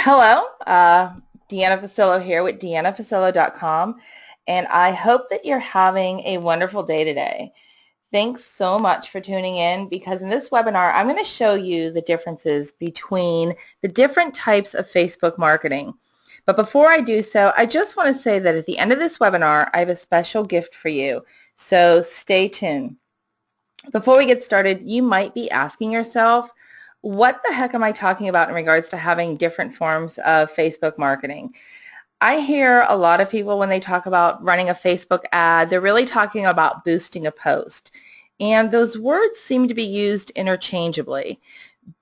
Hello, Deanna Facillo here with deannafacillo.com, and I hope that you're having a wonderful day today. Thanks so much for tuning in, because in this webinar, I'm going to show you the differences between the different types of Facebook marketing. But before I do so, I just want to say that at the end of this webinar, I have a special gift for you, so stay tuned. Before we get started, you might be asking yourself, what the heck am I talking about in regards to having different forms of Facebook marketing? I hear a lot of people when they talk about running a Facebook ad, they're really talking about boosting a post. And those words seem to be used interchangeably,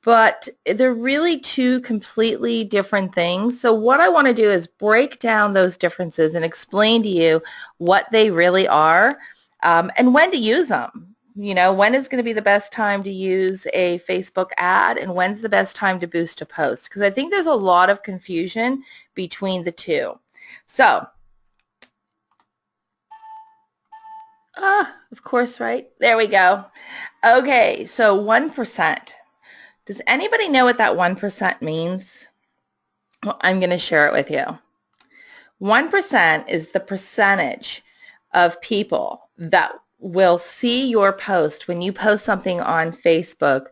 but they're really two completely different things. So what I want to do is break down those differences and explain to you what they really are, and when to use them. You know, when is going to be the best time to use a Facebook ad and when's the best time to boost a post? Because I think there's a lot of confusion between the two. So, of course, right? There we go. Okay, so 1%. Does anybody know what that 1% means? Well, I'm going to share it with you. 1% is the percentage of people that will see your post when you post something on Facebook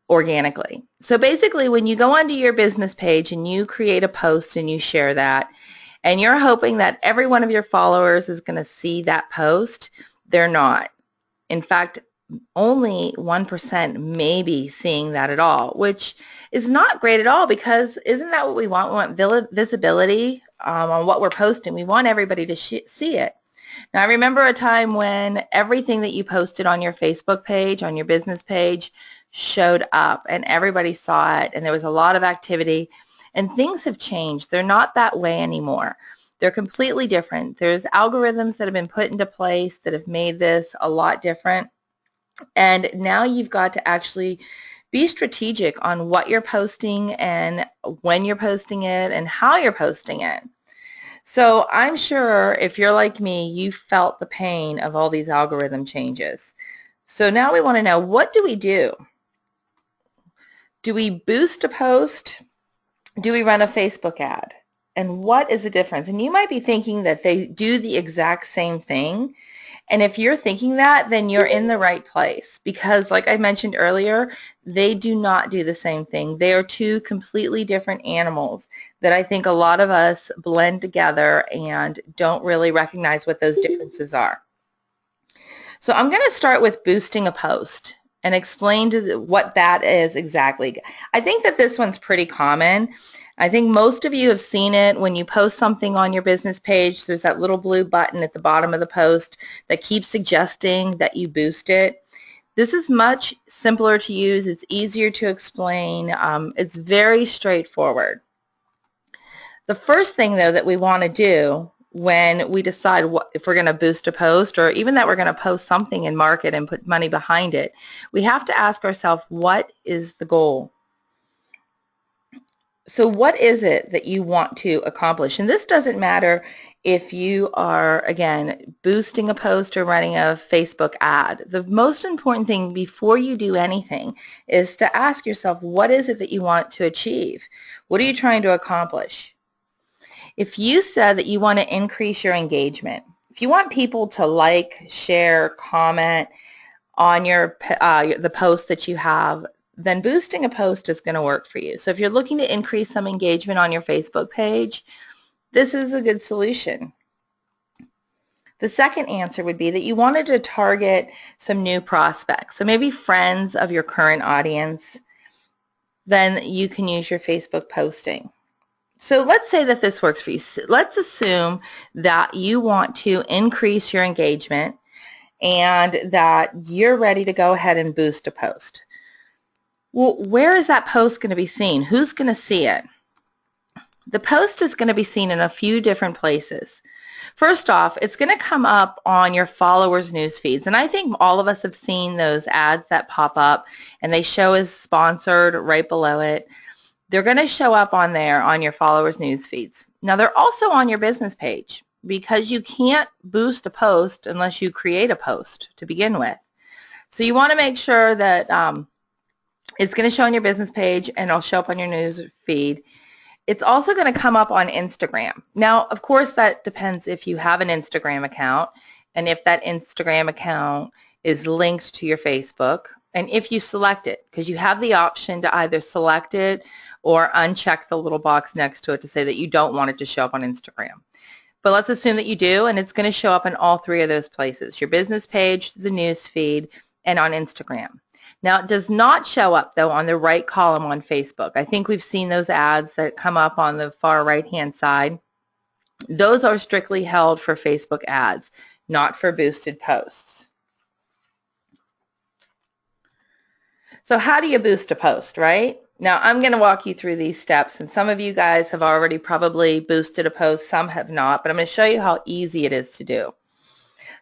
organically. So basically, when you go onto your business page and you create a post and you share that, and you're hoping that every one of your followers is going to see that post, they're not. In fact, only 1% may be seeing that at all, which is not great at all, because isn't that what we want? We want visibility on what we're posting. We want everybody to see it. Now, I remember a time when everything that you posted on your Facebook page, on your business page, showed up and everybody saw it and there was a lot of activity, and things have changed. They're not that way anymore. They're completely different. There's algorithms that have been put into place that have made this a lot different, and now you've got to actually be strategic on what you're posting and when you're posting it and how you're posting it. So I'm sure if you're like me, you felt the pain of all these algorithm changes. So now we want to know, what do we do? Do we boost a post? Do we run a Facebook ad? And what is the difference? And you might be thinking that they do the exact same thing. And if you're thinking that, then you're in the right place, because like I mentioned earlier, they do not do the same thing. They are two completely different animals that I think a lot of us blend together and don't really recognize what those differences are. So I'm going to start with boosting a post and explain what that is exactly. I think that this one's pretty common. I think most of you have seen it. When you post something on your business page, there's that little blue button at the bottom of the post that keeps suggesting that you boost it. This is much simpler to use. It's easier to explain. It's very straightforward. The first thing, though, that we want to do when we decide if we're going to boost a post, or even that we're going to post something and market and put money behind it, we have to ask ourselves, what is the goal? So what is it that you want to accomplish? And this doesn't matter if you are, again, boosting a post or running a Facebook ad. The most important thing before you do anything is to ask yourself, what is it that you want to achieve? What are you trying to accomplish? If you said that you want to increase your engagement, if you want people to like, share, comment on the post that you have, then boosting a post is going to work for you. So if you're looking to increase some engagement on your Facebook page, this is a good solution. The second answer would be that you wanted to target some new prospects, so maybe friends of your current audience. Then you can use your Facebook posting. So let's say that this works for you. Let's assume that you want to increase your engagement and that you're ready to go ahead and boost a post. Well, where is that post going to be seen? Who's going to see it? The post is going to be seen in a few different places. First off, it's going to come up on your followers' news feeds. And I think all of us have seen those ads that pop up and they show as sponsored right below it. They're going to show up on there on your followers' news feeds. Now, they're also on your business page, because you can't boost a post unless you create a post to begin with. So you want to make sure that it's going to show on your business page and it'll show up on your news feed. it's also going to come up on Instagram. Now, of course, that depends if you have an Instagram account and if that Instagram account is linked to your Facebook and if you select it, because you have the option to either select it or uncheck the little box next to it to say that you don't want it to show up on Instagram. But let's assume that you do, and it's going to show up in all three of those places, your business page, the news feed, and on Instagram. Now, it does not show up, though, on the right column on Facebook. I think we've seen those ads that come up on the far right-hand side. Those are strictly held for Facebook ads, not for boosted posts. So how do you boost a post, right? Now, I'm going to walk you through these steps, and some of you guys have already probably boosted a post, some have not, but I'm going to show you how easy it is to do.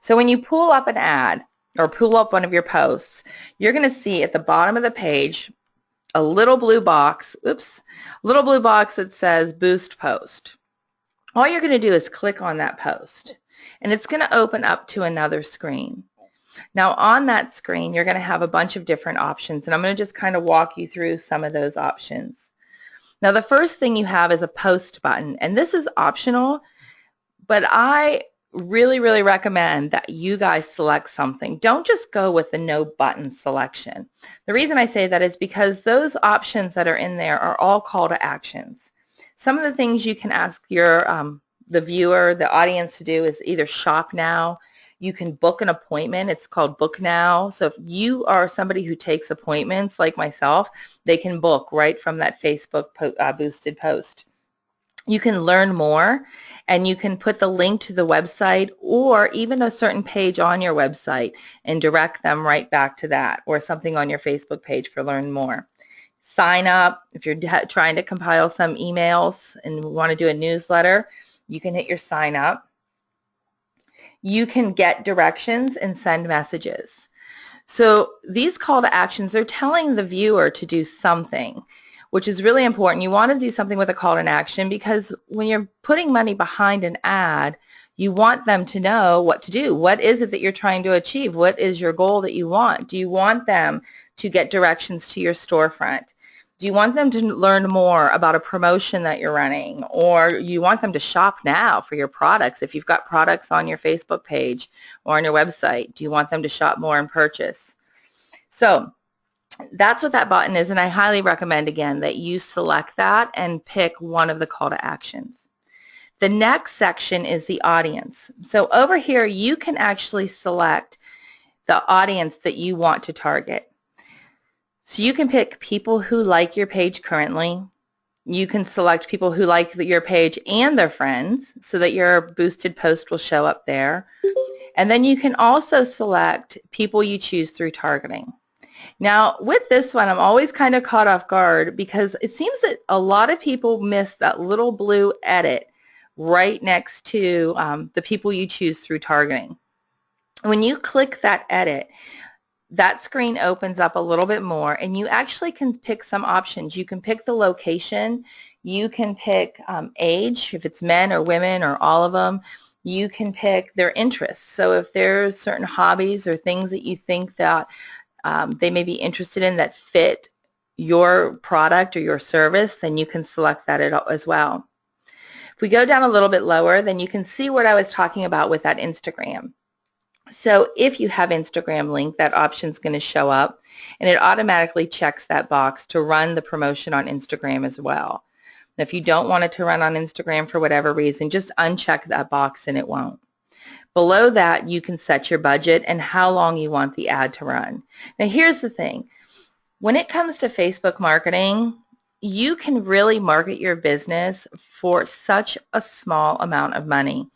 So when you pull up an ad or pull up one of your posts, you're going to see at the bottom of the page a little blue box, little blue box that says Boost Post. All you're going to do is click on that post, and it's going to open up to another screen. Now on that screen, you're going to have a bunch of different options, and I'm going to just kind of walk you through some of those options. Now the first thing you have is a post button, and this is optional, but I really recommend that you guys select something. Don't just go with the no button selection. The reason I say that is because those options that are in there are all call to actions. Some of the things you can ask your the viewer, the audience to do is either shop now. You can book an appointment. It's called Book Now. So if you are somebody who takes appointments like myself, they can book right from that Facebook boosted post. You can learn more, and you can put the link to the website or even a certain page on your website and direct them right back to that, or something on your Facebook page for learn more. Sign up. If you're trying to compile some emails and want to do a newsletter, you can hit your sign up. You can get directions and send messages. So these call to actions are telling the viewer to do something, which is really important. You want to do something with a call to action because when you're putting money behind an ad, you want them to know what to do. What is it that you're trying to achieve? What is your goal that you want? Do you want them to get directions to your storefront? Do you want them to learn more about a promotion that you're running? Or you want them to shop now for your products? If you've got products on your Facebook page or on your website, do you want them to shop more and purchase? So that's what that button is, and I highly recommend, again, that you select that and pick one of the call to actions. The next section is the audience. So over here, you can actually select the audience that you want to target. So you can pick people who like your page currently. You can select people who like your page and their friends so that your boosted post will show up there. And then you can also select people you choose through targeting. Now with this one, I'm always kind of caught off guard because it seems that a lot of people miss that little blue edit right next to the people you choose through targeting. When you click that edit, that screen opens up a little bit more, and you actually can pick some options. You can pick the location. You can pick age, if it's men or women or all of them. You can pick their interests. So if there's certain hobbies or things that you think that they may be interested in that fit your product or your service, then you can select that as well. If we go down a little bit lower, then you can see what I was talking about with that Instagram. So if you have Instagram link, that option is going to show up, and it automatically checks that box to run the promotion on Instagram as well. And if you don't want it to run on Instagram for whatever reason, just uncheck that box and it won't. Below that, you can set your budget and how long you want the ad to run. Now here's the thing. When it comes to Facebook marketing, you can really market your business for such a small amount of money.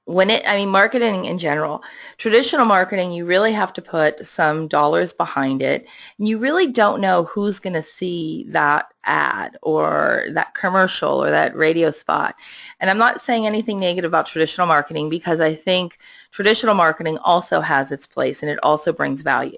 Marketing in general, traditional marketing, you really have to put some dollars behind it. And you really don't know who's going to see that ad or that commercial or that radio spot. And I'm not saying anything negative about traditional marketing because I think traditional marketing also has its place and it also brings value.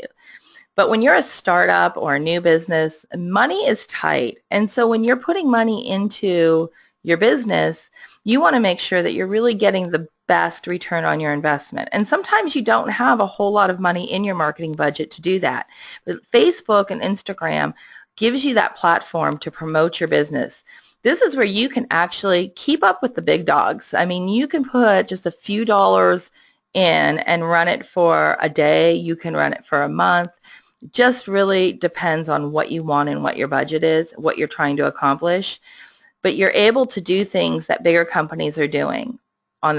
But when you're a startup or a new business, money is tight. And so when you're putting money into your business, you want to make sure that you're really getting the best return on your investment. And sometimes you don't have a whole lot of money in your marketing budget to do that. But Facebook and Instagram gives you that platform to promote your business. This is where you can actually keep up with the big dogs. I mean, you can put just a few dollars in and run it for a day. You can run it for a month. Just really depends on what you want and what your budget is, what you're trying to accomplish. But you're able to do things that bigger companies are doing on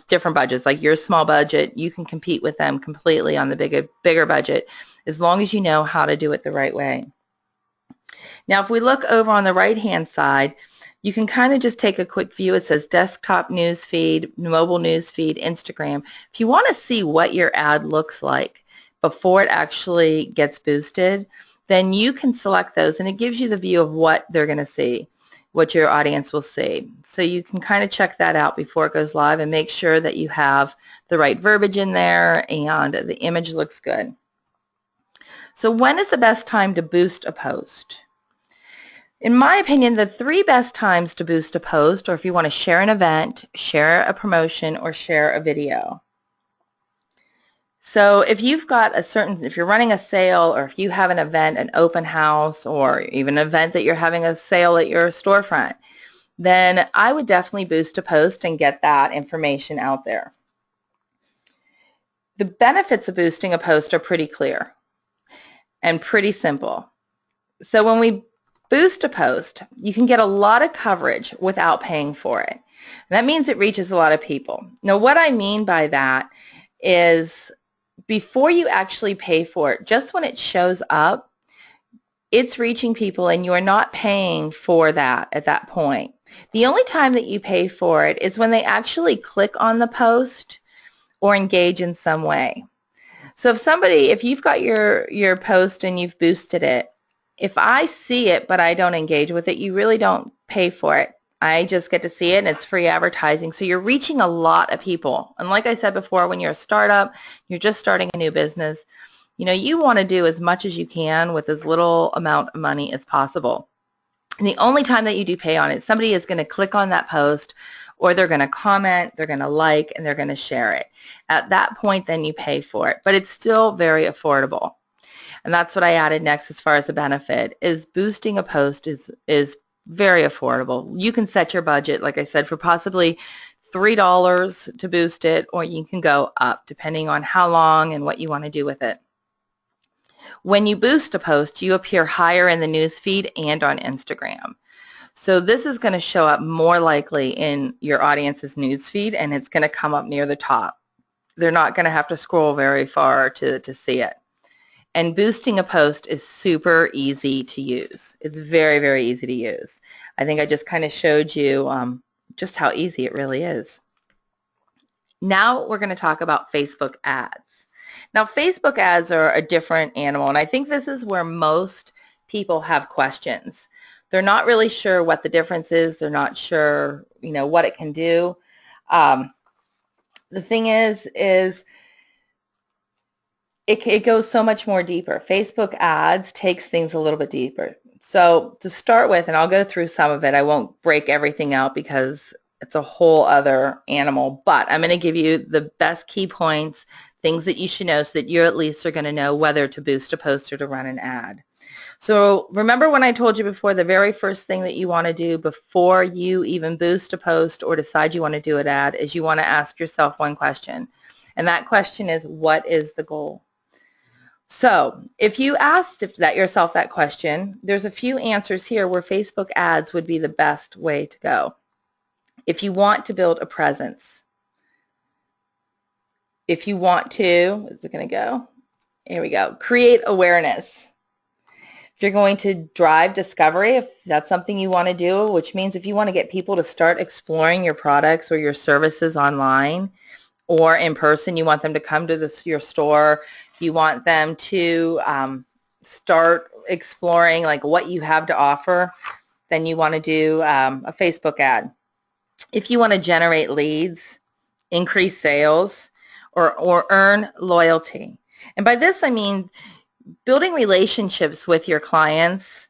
different budgets. Like your small budget, you can compete with them completely on the bigger budget as long as you know how to do it the right way. Now, if we look over on the right-hand side, you can kind of just take a quick view. It says desktop news feed, mobile news feed, Instagram. If you want to see what your ad looks like before it actually gets boosted, then you can select those, and it gives you the view of what they're going to see, what your audience will see. So you can kind of check that out before it goes live and make sure that you have the right verbiage in there and the image looks good. So when is the best time to boost a post? In my opinion, the 3 best times to boost a post, or if you want to share an event, share a promotion, or share a video. So if you've got if you're running a sale, or if you have an event, an open house, or even an event that you're having a sale at your storefront, then I would definitely boost a post and get that information out there. The benefits of boosting a post are pretty clear and pretty simple. So when we boost a post, you can get a lot of coverage without paying for it. That means it reaches a lot of people. Now, what I mean by that is before you actually pay for it, just when it shows up, it's reaching people and you're not paying for that at that point. The only time that you pay for it is when they actually click on the post or engage in some way. So if you've got your post and you've boosted it, if I see it but I don't engage with it, you really don't pay for it. I just get to see it, and it's free advertising. So you're reaching a lot of people. And like I said before, when you're a startup, you're just starting a new business, you want to do as much as you can with as little amount of money as possible. And the only time that you do pay on it, somebody is going to click on that post, or they're going to comment, they're going to like, and they're going to share it. At that point, then you pay for it. But it's still very affordable. And that's what I added next as far as a benefit, is boosting a post is very affordable. You can set your budget, like I said, for possibly $3 to boost it, or you can go up depending on how long and what you want to do with it. When you boost a post, you appear higher in the news feed and on Instagram. So this is going to show up more likely in your audience's news feed, and it's going to come up near the top. They're not going to have to scroll very far to see it. And boosting a post is super easy to use. It's very, very easy to use. I think I just kind of showed you just how easy it really is. Now we're going to talk about Facebook ads. Now, Facebook ads are a different animal, and I think this is where most people have questions. They're not really sure what the difference is. They're not sure, what it can do. The thing is it goes so much more deeper. Facebook ads takes things a little bit deeper. So to start with, and I'll go through some of it, I won't break everything out because it's a whole other animal, but I'm going to give you the best key points, things that you should know so that you at least are going to know whether to boost a post or to run an ad. So remember when I told you before, the very first thing that you want to do before you even boost a post or decide you want to do an ad is you want to ask yourself one question. And that question is, what is the goal? So if you asked yourself that question, there's a few answers here where Facebook ads would be the best way to go. If you want to build a presence, if you want to, is it going to go? Here we go. Create awareness. If you're going to drive discovery, if that's something you want to do, which means if you want to get people to start exploring your products or your services online or in person, you want them to come to your store, you want them to start exploring like what you have to offer, then you want to do a Facebook ad. If you want to generate leads, increase sales, or earn loyalty. And by this I mean building relationships with your clients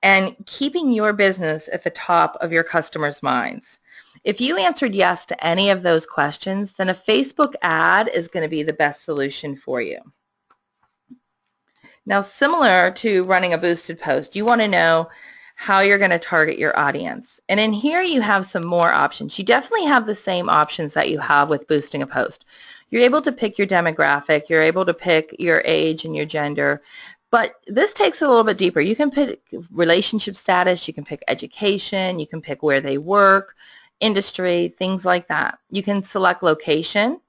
and keeping your business at the top of your customers' minds. If you answered yes to any of those questions, then a Facebook ad is going to be the best solution for you. Now, similar to running a boosted post, you want to know how you're going to target your audience. And in here you have some more options. You definitely have the same options that you have with boosting a post. You're able to pick your demographic, you're able to pick your age and your gender, but this takes it a little bit deeper. You can pick relationship status, you can pick education, you can pick where they work, industry, things like that. You can select location.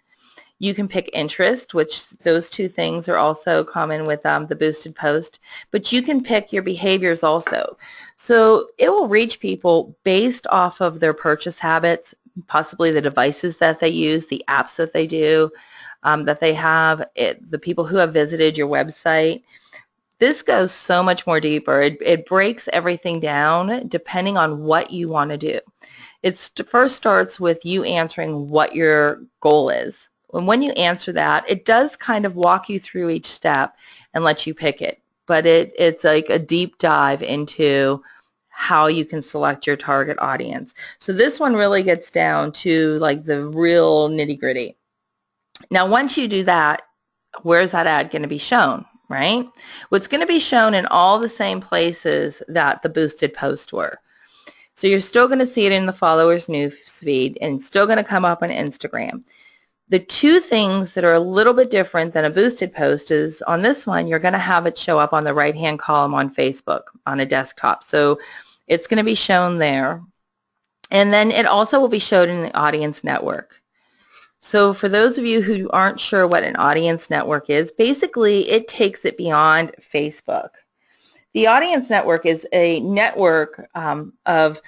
You can pick interest, which those two things are also common with the boosted post, but you can pick your behaviors also. So it will reach people based off of their purchase habits, possibly the devices that they use, the apps that they do, that they have, the people who have visited your website. This goes so much more deeper. It breaks everything down depending on what you want to do. It first starts with you answering what your goal is. And when you answer that, it does kind of walk you through each step and let you pick it. But it's like a deep dive into how you can select your target audience. So this one really gets down to like the real nitty-gritty. Now, once you do that, where's that ad going to be shown, right? Well, it's going to be shown in all the same places that the boosted posts were. So you're still going to see it in the followers news feed and still going to come up on Instagram. The two things that are a little bit different than a boosted post is on this one, you're going to have it show up on the right-hand column on Facebook on a desktop. So it's going to be shown there. And then it also will be showed in the audience network. So for those of you who aren't sure what an audience network is, basically it takes it beyond Facebook. The audience network is a network of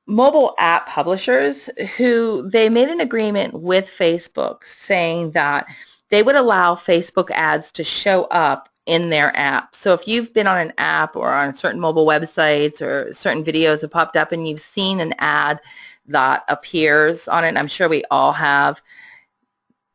mobile app publishers who they made an agreement with Facebook saying that they would allow Facebook ads to show up in their app. So if you've been on an app or on certain mobile websites or certain videos have popped up and you've seen an ad that appears on it, I'm sure we all have,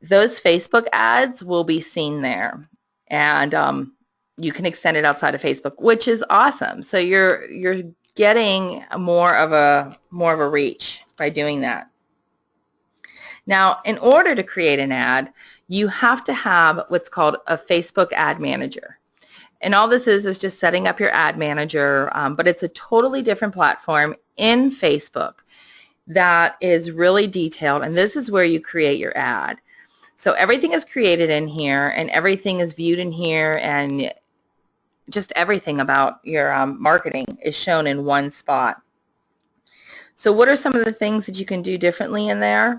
those Facebook ads will be seen there. And you can extend it outside of Facebook, which is awesome. So you're getting more of a reach by doing that. Now, in order to create an ad, you have to have what's called a Facebook ad manager. And all this is just setting up your ad manager, but it's a totally different platform in Facebook that is really detailed, and this is where you create your ad. So everything is created in here, and everything is viewed in here, and just everything about your marketing is shown in one spot. So what are some of the things that you can do differently in there?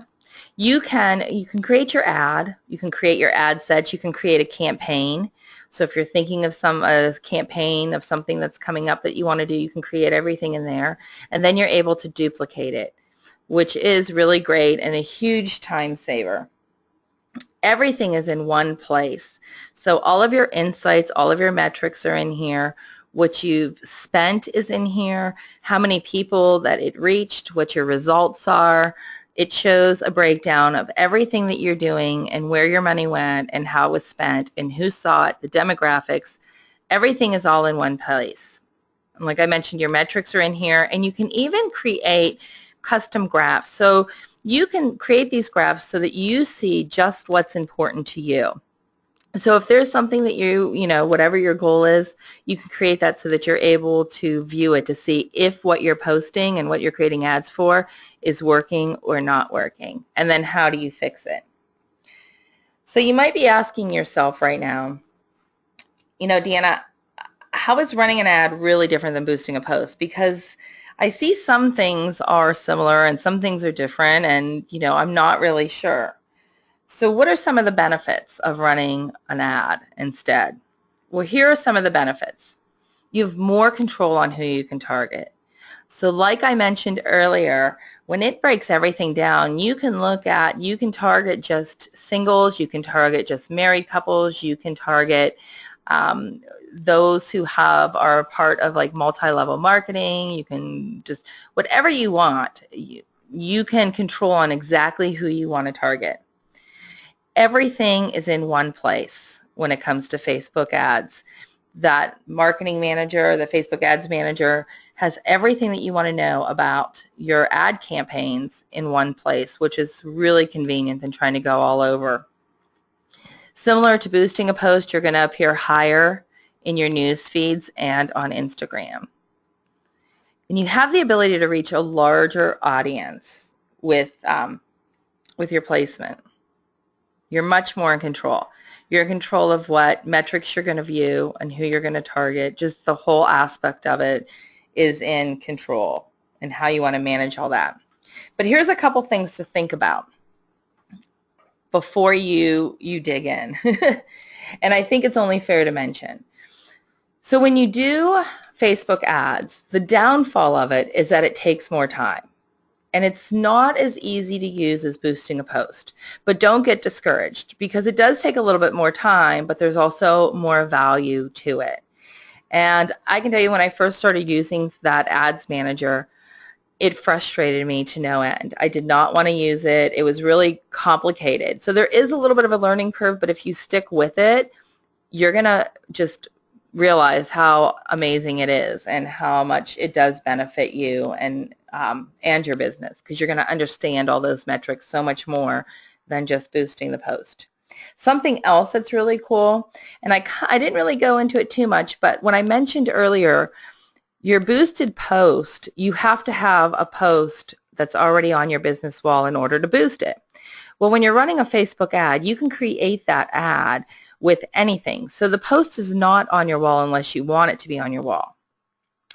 You can create your ad, you can create your ad sets, you can create a campaign. So if you're thinking of some campaign of something that's coming up that you want to do, you can create everything in there, and then you're able to duplicate it, which is really great and a huge time saver. Everything is in one place. So all of your insights, all of your metrics are in here. What you've spent is in here. How many people that it reached, what your results are. It shows a breakdown of everything that you're doing and where your money went and how it was spent and who saw it, the demographics. Everything is all in one place. And like I mentioned, your metrics are in here, and you can even create custom graphs. So you can create these graphs so that you see just what's important to you. So if there's something that you whatever your goal is, you can create that so that you're able to view it to see if what you're posting and what you're creating ads for is working or not working. And then how do you fix it? So you might be asking yourself right now, Deanna, how is running an ad really different than boosting a post? Because I see some things are similar and some things are different, and I'm not really sure. So what are some of the benefits of running an ad instead? Well, here are some of the benefits. You have more control on who you can target. So like I mentioned earlier, when it breaks everything down, you can target just singles, you can target just married couples, you can target those who are part of like multi-level marketing. You can just, whatever you want, you can control on exactly who you want to target. Everything is in one place when it comes to Facebook ads. That marketing manager, the Facebook ads manager, has everything that you want to know about your ad campaigns in one place, which is really convenient than trying to go all over. Similar to boosting a post, you're going to appear higher in your news feeds and on Instagram. and you have the ability to reach a larger audience with your placement. You're much more in control. You're in control of what metrics you're going to view and who you're going to target. Just the whole aspect of it is in control, and how you want to manage all that. But here's a couple things to think about before you dig in. And I think it's only fair to mention. So when you do Facebook ads, the downfall of it is that it takes more time. And it's not as easy to use as boosting a post. But don't get discouraged, because it does take a little bit more time, but there's also more value to it. And I can tell you, when I first started using that ads manager, it frustrated me to no end. I did not want to use it. It was really complicated. So there is a little bit of a learning curve, but if you stick with it, you're going to just realize how amazing it is and how much it does benefit you and your business, because you're going to understand all those metrics so much more than just boosting the post. Something else that's really cool, and I didn't really go into it too much, but when I mentioned earlier, your boosted post, you have to have a post that's already on your business wall in order to boost it. Well, when you're running a Facebook ad, you can create that ad with anything. So the post is not on your wall unless you want it to be on your wall.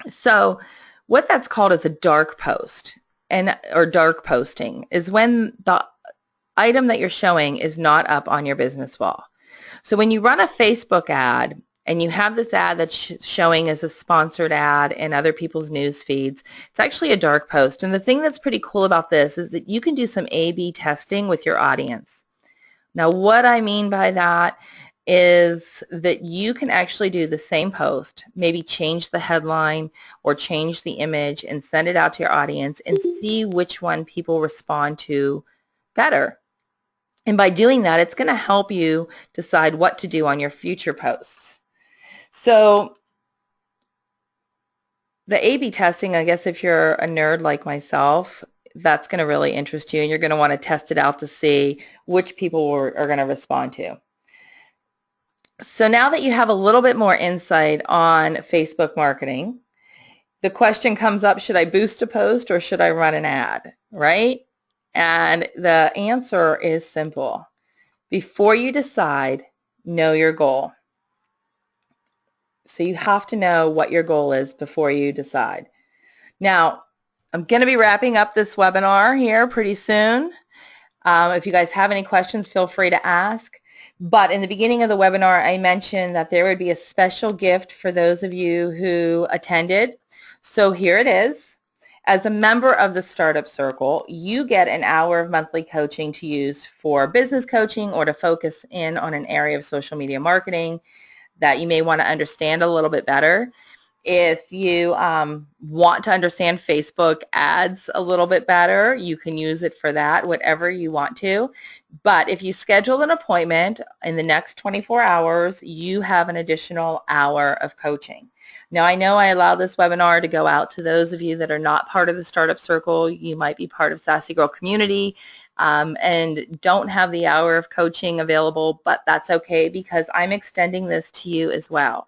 So what that's called is a dark post, or dark posting, is when the item that you're showing is not up on your business wall. So when you run a Facebook ad and you have this ad that's showing as a sponsored ad in other people's news feeds, it's actually a dark post. And the thing that's pretty cool about this is that you can do some A/B testing with your audience. Now, what I mean by that is that you can actually do the same post, maybe change the headline or change the image and send it out to your audience and see which one people respond to better. And by doing that, it's going to help you decide what to do on your future posts. So the A/B testing, I guess if you're a nerd like myself, that's going to really interest you, and you're going to want to test it out to see which people are going to respond to. So now that you have a little bit more insight on Facebook marketing, the question comes up, should I boost a post or should I run an ad, right? And the answer is simple. Before you decide, know your goal. So you have to know what your goal is before you decide. Now, I'm going to be wrapping up this webinar here pretty soon. If you guys have any questions, feel free to ask. But in the beginning of the webinar, I mentioned that there would be a special gift for those of you who attended. So here it is. As a member of the Startup Circle, you get an hour of monthly coaching to use for business coaching or to focus in on an area of social media marketing that you may want to understand a little bit better. If you want to understand Facebook ads a little bit better, you can use it for that, whatever you want to. But if you schedule an appointment in the next 24 hours, you have an additional hour of coaching. Now, I know I allow this webinar to go out to those of you that are not part of the Startup Circle. You might be part of Sassy Girl Community and don't have the hour of coaching available, but that's okay because I'm extending this to you as well.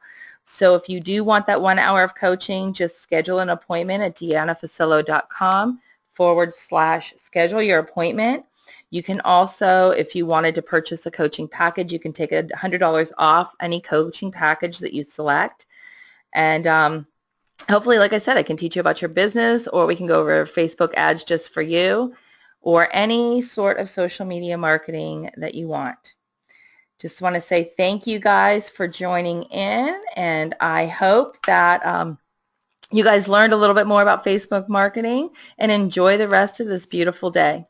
So if you do want that 1 hour of coaching, just schedule an appointment at deannafacillo.com/schedule your appointment. You can also, if you wanted to purchase a coaching package, you can take $100 off any coaching package that you select. And hopefully, like I said, I can teach you about your business, or we can go over Facebook ads just for you, or any sort of social media marketing that you want. Just want to say thank you guys for joining in, and I hope that you guys learned a little bit more about Facebook marketing, and enjoy the rest of this beautiful day.